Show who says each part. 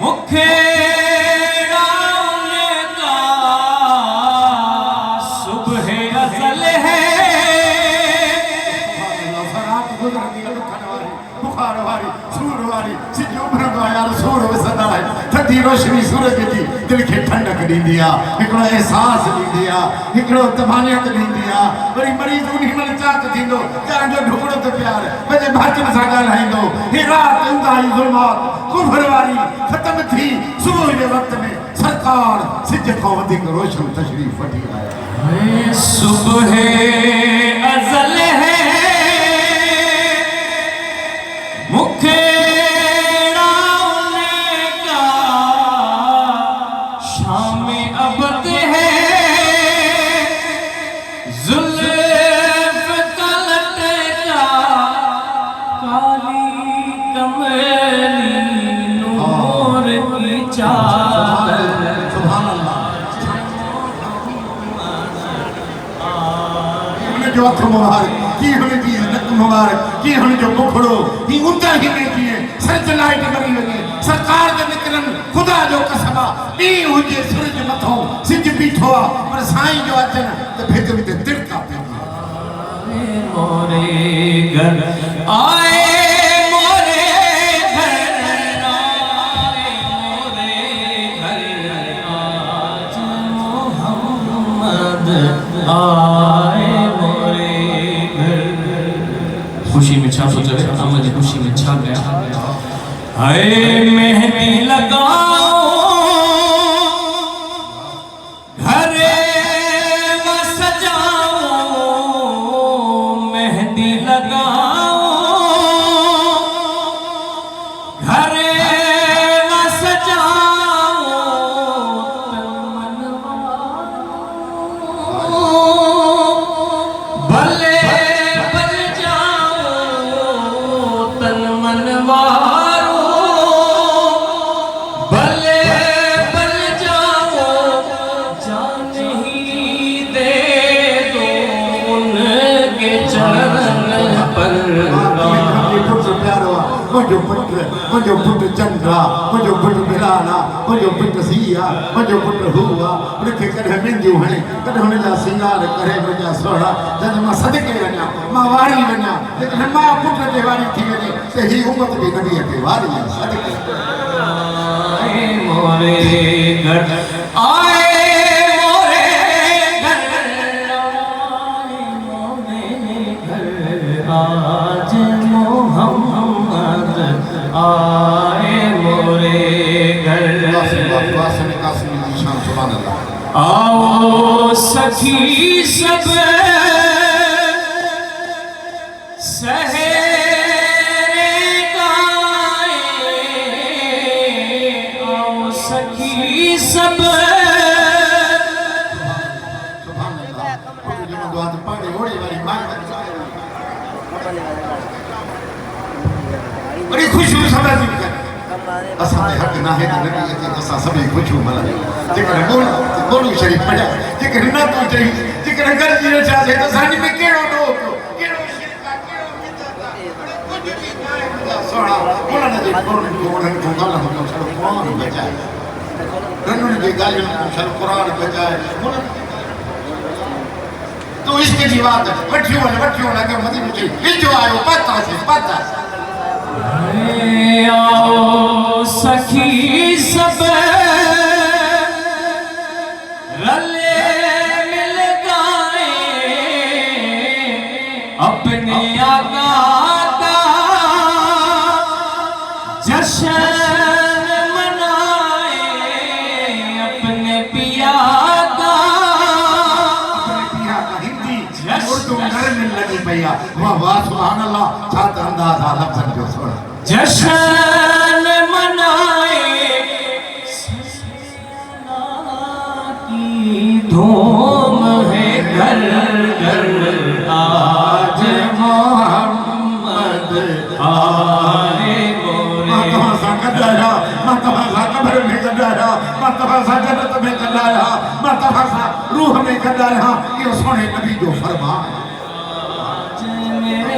Speaker 1: मुखेड़ा उनका सुबह अज़ल है।
Speaker 2: बुखार वारी सूर वारी सिज उभर यार सूर वसदा है थधी रोशनी सूरज जी दिल खे ठंडक दींदी आ हिकड़ो एहसास दींदी आ हिकड़ो तमानियत दींदी आ वरी मरीज उन्ही मन चाक थींदो जो ढुकड़ो तो प्यार बजे भाचन सा ॻाल्हाईंदो ही रात इंतहाई ज़ुल्मात कुफर वारी ख़त्म थी सुबह जे वक्त में सरकार सिज खां वधीक रोशन तशरीफ वठी आया।
Speaker 1: सुबह अज़ल है मुखेड़ा उनका शाम अबद है। जुल्फ़ का लटका काली कमली नूर की चादर।
Speaker 2: सुभान अल्लाह जो अख मुबारक की हुन जी नक मुबारक की हुन जो मुखड़ो ही उंदा ही में किए सर्च लाइट बनी वगे सरकार के निकलन खुदा जो कसमा नी हुजे सूरज मथो सिज बीठो आ पर साईं जो अचन ते भेद में ते तिड़का पे
Speaker 1: मोरे घर आए मोरे घर आए मोरे घर आज मोहम्मद आए मोरे घर। खुशी में छा सोचा है अमल खुशी में छा गया। हाय मेहंदी लगाओ घरे व सजाओ मेहंदी लगाओ घरे व सजाओ तन मनवाओ भले बन जाओ तन मनवारो भले बन जाओ जान ही दे दो उनके चरण पर।
Speaker 2: पुत्र प्यारो मुझो पुत्र चंद्रा मुझो पुत्र बिलाला मुझो पुत्र सिया मुझो पुत्र हुआ उनके कदे मिंजू हणे कदे हुन जा सिंगार करे मुझा सोड़ा जद मां सदके वञा मां वारी वञा लेकिन मां पुत्र ते वारी थी वञे ते ही उम्मत भी नबी ते वारी सदके
Speaker 1: आए मोरे घर आए मोरे घर आए मोरे घर आज मोहम्मद आए मोरे घर। आओ सखी सब सहेरे गाए आओ सखी सब
Speaker 2: बड़ी खुशी समझ में असा हक ना है नबी के असा सभी खुशू मला जेकर बोलू शरीफ पढ़ा जेकर ना तू चई जेकर घर जी चाहे तो सानी में केड़ो डो केड़ो शिरका केड़ो मिता कुछ भी ना सोना बोला ना जे बोलन को गाला हो चलो कुरान बजाए रनन जे गालियों को चलो कुरान बजाए तो इसके जी बात वठियो लगे मदीने में जो आयो पता से
Speaker 1: आओ सखी सब रले मिल गाए अपने आका का जश्न मनाए अपने पिया का
Speaker 2: हिंदी उर्दू घर में लगी भैया वाह सुभान अल्लाह छात अंदाज आलम समझो सुन
Speaker 1: जश्न मनाए की धूम है घर घर आज मोहम्मद आए मोरे।
Speaker 2: जन्नत में कदाया रूह में कदाया ये सोने नबी जो फरमान
Speaker 1: आज मेरे